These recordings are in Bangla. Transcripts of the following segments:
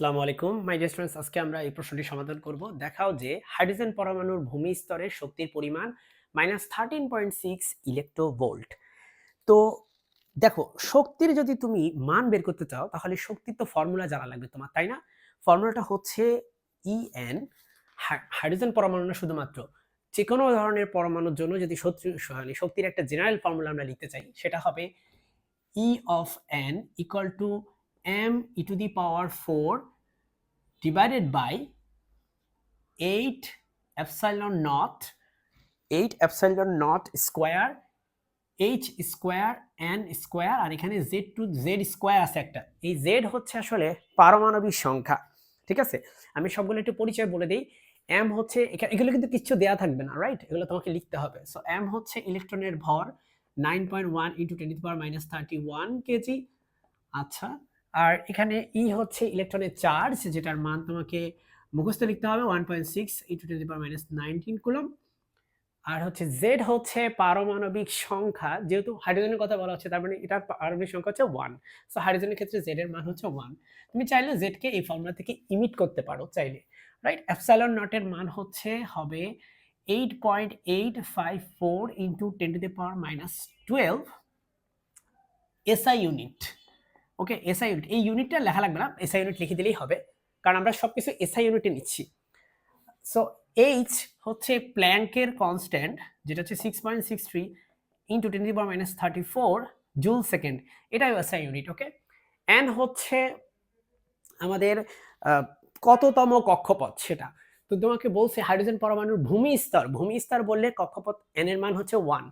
আসসালামু আলাইকুম মাই ডিয়ার স্টুডেন্টস, আজকে আমরা এই প্রশ্নটি সমাধান করব। দেখাও যে হাইড্রোজেন পরমাণুর ভূমি স্তরে শক্তির পরিমাণ -13.6 ইলেক্ট্রোভোল্ট। তো দেখো, শক্তির যদি তুমি মান বের করতে চাও তাহলে শক্তির তো ফর্মুলা জানা লাগবে তোমার, তাই না? ফর্মুলাটা হচ্ছে ইএন। হাইড্রোজেন পরমাণু না, শুধুমাত্র যে কোনো ধরনের পরমাণুর জন্য যদি শক্তির একটা জেনারেল ফর্মুলা আমরা লিখতে চাই, সেটা হবে E of n equal to m e to the power 4 divided by 8 epsilon naught square h square n square, আর এখানে z টু z স্কয়ার আছে একটা। এই z হচ্ছে আসলে পারমাণবিক সংখ্যা, ঠিক আছে? আমি সবগুলো একটু পরিচয় বলে দিই। m হচ্ছে এগুলো কিন্তু কিছু দেয়া থাকবে না, রাইট? এগুলো তোমাকে লিখতে হবে। সো m হচ্ছে ইলেকট্রনের ভর 9.1 × 10⁻31 কেজি। আচ্ছা, আর এখানে ই হচ্ছে ইলেকট্রনের চার্জ, যেটার মান তোমাকে মুখস্থ লিখতে হবে 1.6 × 10⁻19 কুলম্ব। আর হচ্ছে জেড হচ্ছে পারমাণবিক সংখ্যা, যেহেতু হাইড্রোজেনের কথা বলা হচ্ছে তার মানে এটা পারমাণবিক সংখ্যা হচ্ছে 1। সো হাইড্রোজেনের ক্ষেত্রে জেড এর মান হচ্ছে 1। তুমি চাইলে জেড কে এই ফর্মুলা থেকে ইমিট করতে পারো চাইলে, রাইট? এপসাইলন নট এর মান হবে 8.854 × 10⁻12 এসআই ইউনিট। ওকে, এসআই ইউনিট, এই ইউনিটটা লেখা লাগবে না, এসআই ইউনিট লিখে দিলেই হবে, কারণ আমরা সবকিছু এসআই ইউনিটে নিচ্ছি। সো এইচ হচ্ছে প্ল্যাঙ্কের কনস্ট্যান্ট, যেটা হচ্ছে 6.63 × 10⁻34 জুল সেকেন্ড, এটাই এসআই ইউনিট। ওকে, এন হচ্ছে আমাদের কততম কক্ষপথ সেটা। তো তোমাকে বলছে হাইড্রোজেন পরমাণুর ভূমি স্তর বললে কক্ষপথ এন এর মান হচ্ছে 1।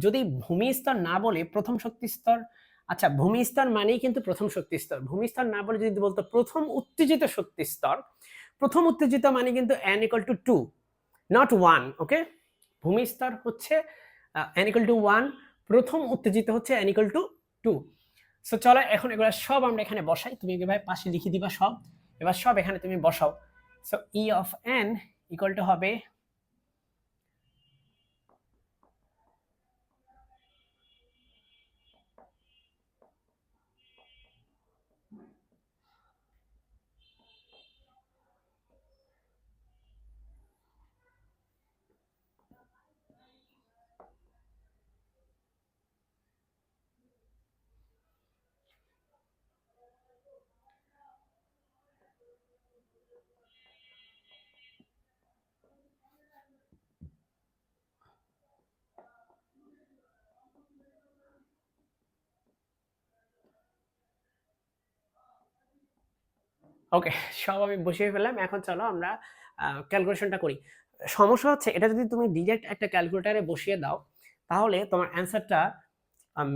যদি ভূমি স্তর না বলে প্রথম শক্তি স্তর, আচ্ছা ভূমি স্তর মানেই কিন্তু প্রথম শক্তি স্তর, ভূমি স্তর না বলে যদি বলতো প্রথম উত্তেজিত শক্তি স্তর, প্রথম উত্তেজিত মানে কিন্তু n = 2 নট 1। ওকে, ভূমি স্তর হচ্ছে n = 1, প্রথম উত্তেজিত হচ্ছে n = 2। সো চলো এখন এগুলো সব আমরা এখানে বসাই, তুমি এভাবে পাশে লিখে দিবা সব। এবার সব এখানে তুমি বসাও। সো E of n = হবে ওকে, সব আমি বসিয়ে ফেললাম। এখন চলো আমরা ক্যালকুলেশনটা করি। সমস্যা হচ্ছে এটা যদি তুমি ডিরেক্ট একটা ক্যালকুলেটরে বসিয়ে দাও তাহলে তোমার অ্যান্সারটা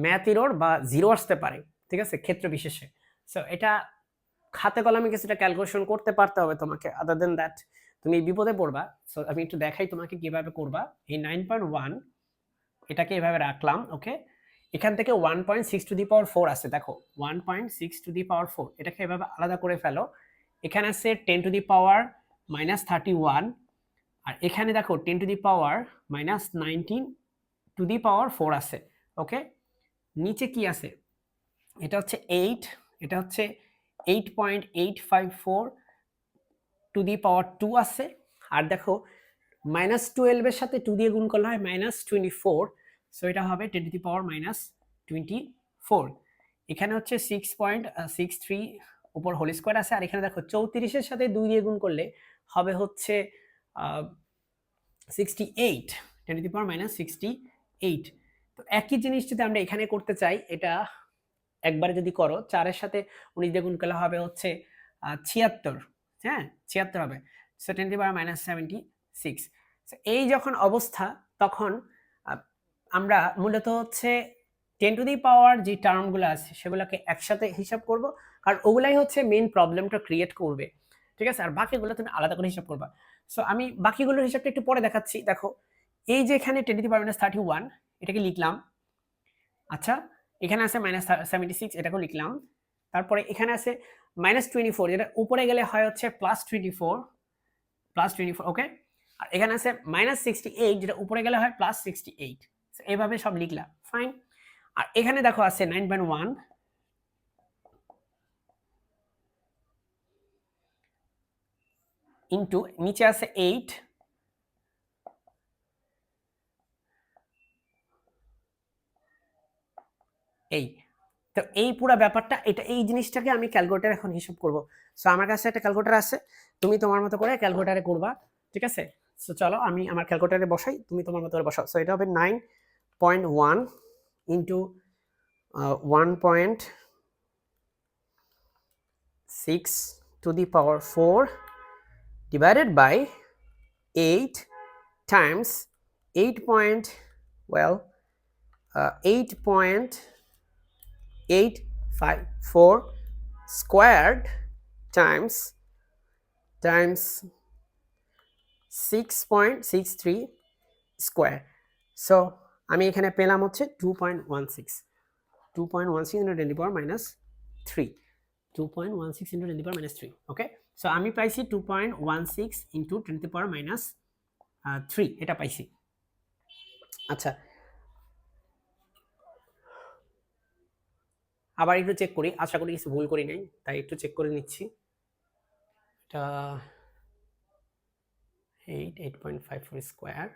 ম্যাথ এরর বা জিরো আসতে পারে, ঠিক আছে, ক্ষেত্র বিশেষে। সো এটা হাতে কলমে কিছুটা ক্যালকুলেশন করতে পারতে হবে তোমাকে, আদার দেন দ্যাট তুমি বিপদে পড়বা। সো আমি একটু দেখাই তোমাকে কিভাবে করবা। এই 9.1 এটাকে এভাবে রাখলাম। ওকে, এখান থেকে 1.6 আছে, দেখো 1.6 এটাকে এভাবে আলাদা করে ফেলো। এখানে আছে 10⁻31, আর এখানে দেখো 10⁻19 আছে। ওকে, নিচে কি আছে? এটা হচ্ছে 8, এটা হচ্ছে 8.854 আছে। আর দেখো -12 এর সাথে 2 দিয়ে গুণ করলে হয় -24। সো এটা হবে 10⁻24। এখানে হচ্ছে 6.63 উপর হোল স্কয়ার আছে, আর এখানে দেখো 34 এর সাথে 2 দিয়ে গুণ করলে হবে হচ্ছে 68, 10⁻68। তো একই জিনিস যদি আমরা এখানে করতে চাই, এটা একবারে যদি করো 4 এর সাথে 19 দিয়ে গুণ করলে হবে হচ্ছে 76। হ্যাঁ, 76 হবে। সো 10⁻76। এই যখন অবস্থা, তখন আমরা মূলত হচ্ছে 10 টু দি পাওয়ার যে টার্মগুলো আছে সেগুলোকে একসাথে হিসাব করব, কারণ ওগুলাই হচ্ছে মেইন প্রবলেমটা ক্রিয়েট করবে, ঠিক আছে? আর বাকিগুলো তুমি আলাদা করে হিসাব করবা। সো আমি বাকিগুলোর হিসাবটা একটু পরে দেখাচ্ছি। দেখো, এই যে এখানে 10⁻31 এটাকে লিখলাম। আচ্ছা, এখানে আছে -76, এটাকেও লিখলাম। তারপরে এখানে আছে -24, যেটা উপরে গেলে হয় হচ্ছে +24। ওকে, আর এখানে আছে -68, যেটা উপরে গেলে হয় +68। এইভাবে সব লিখলাম, ফাইন। আর এখানে দেখো আছে 9.1, ইন্টু নিচে আছে 8 এই তো এই পুরো ব্যাপারটা এটা এই জিনিসটাকে আমি ক্যালকুলেটর এখন হিসাব করব। সো আমার কাছে একটা ক্যালকুলেটর আছে, তুমি তোমার মতো করে ক্যালকুলেটরে করবা, ঠিক আছে? সো চলো আমি আমার ক্যালকুলেটরে বসাই, তুমি তোমার মতো করে বসাও। সো এটা হবে 9.1 into 1.6 to the power 4 divided by 8 times 8.854 squared times 6.63 square. So আমি এখানে পেলাম হচ্ছে 2.16 into 10 to the power minus 3, 2.16 into 10 to the power minus 3, okay? So আমি পাইছি 2.16 into 10 to the power minus 3, এটা পাইছি। আচ্ছা, আবার একটু চেক করি, আশা করি কিছু ভুল করি নাই, তাই একটু চেক করে নিচ্ছি। এটা 8.54 স্কোয়ার।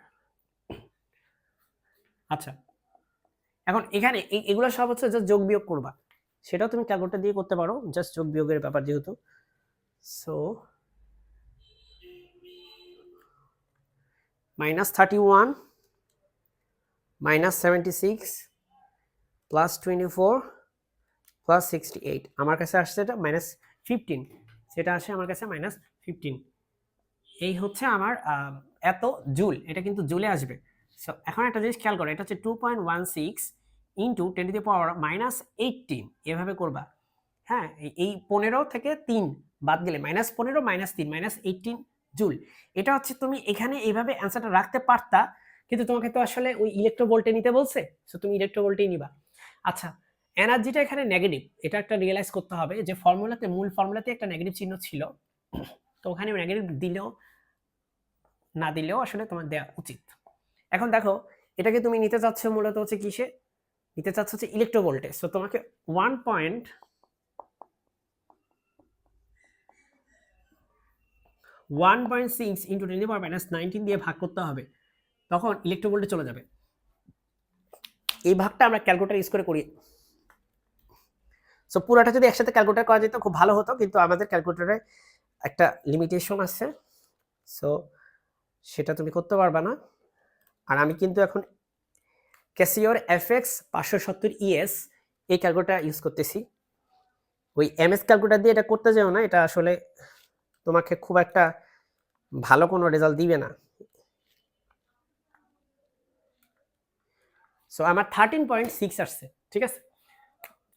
আচ্ছা, এখন এখানে এগুলো সব হচ্ছে জাস্ট যোগ বিয়োগ করবা, সেটাও তুমি ক্যালকুলেটর দিয়ে করতে পারো, জাস্ট যোগ বিয়োগের ব্যাপার যেহেতু। সো -31 -76 +24 +68, আমার কাছে আসছে এটা -15, সেটা আসে আমার কাছে -15। এই হচ্ছে আমার এত জুল, এটা কিন্তু জুলে আসবে। সো এখন একটা জিনিস খেয়াল করো, এটা হচ্ছে 2.16 ইন্টু 10 টু দি পাওয়ার -18, এভাবে করবা। হ্যাঁ, এই 15 থেকে 3 বাদ গেলে -15 -3 -18 জুল। এটা হচ্ছে তুমি এখানে এইভাবে অ্যান্সারটা রাখতে পারতা, কিন্তু তোমাকে তো আসলে ওই ইলেকট্রোভোল্টে নিতে বলছে, সো তুমি ইলেকট্রোভোল্টেই নিবা। আচ্ছা, এনার্জিটা এখানে নেগেটিভ, এটা একটা রিয়েলাইজ করতে হবে যে ফর্মুলাতে, মূল ফর্মুলাতে একটা নেগেটিভ চিহ্ন ছিল, তো ওখানে নেগেটিভ দিলেও না দিলেও আসলে তোমার দেওয়া উচিত। এখন দেখো, এটাকে তুমি নিতে চাচ্ছ মূলত হচ্ছে কিসে নিতে চাচ্ছ, হচ্ছে ইলেকট্রোভোল্টে। সো তোমাকে 1.6 ইন্টু 10 টু দি পাওয়ার -19 দিয়ে ভাগ করতে হবে, তখন ইলেকট্রোভোল্টে চলে যাবে। এই ভাগটা আমরা ক্যালকুলেটর ইউজ করে করি। সো পুরোটা যদি একসাথে ক্যালকুলেটর করা যেত খুব ভালো হতো, কিন্তু আমাদের ক্যালকুলেটরে একটা লিমিটেশন আছে, সো সেটা তুমি করতে পারবা না। আর আমি কিন্তু এখন ক্যাসিওর FX 570 ES এই ক্যালকুলেটর ইউজ করতেছি। ওই MS ক্যালকুলেটর দিয়ে এটা করতে যাও না, এটা আসলে তোমাকে খুব একটা ভালো কোনো রেজাল্ট দিবে না। সো আমার 13.6 আসছে, ঠিক আছে?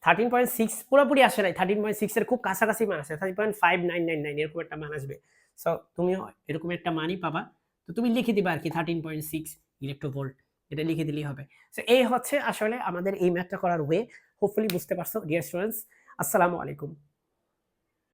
13.6 পুরোপুরি আসে নাই, 13.6 এর খুব কাছাকাছি মান আসে, 13.5999 এরকম একটা মান আসবে। সো তুমিও এরকম একটা মানই পাবা, তো তুমি লিখে দিবা আর কি 13.6 ইলেকট্রোভোল্ট, এটা লিখে দিলেই হবে। সো এই হচ্ছে আসলে আমাদের এই ম্যাথটা করার ওয়ে। হোপফুলি বুঝতে পারছো ডিয়ার স্টুডেন্টস। আসসালামু আলাইকুম।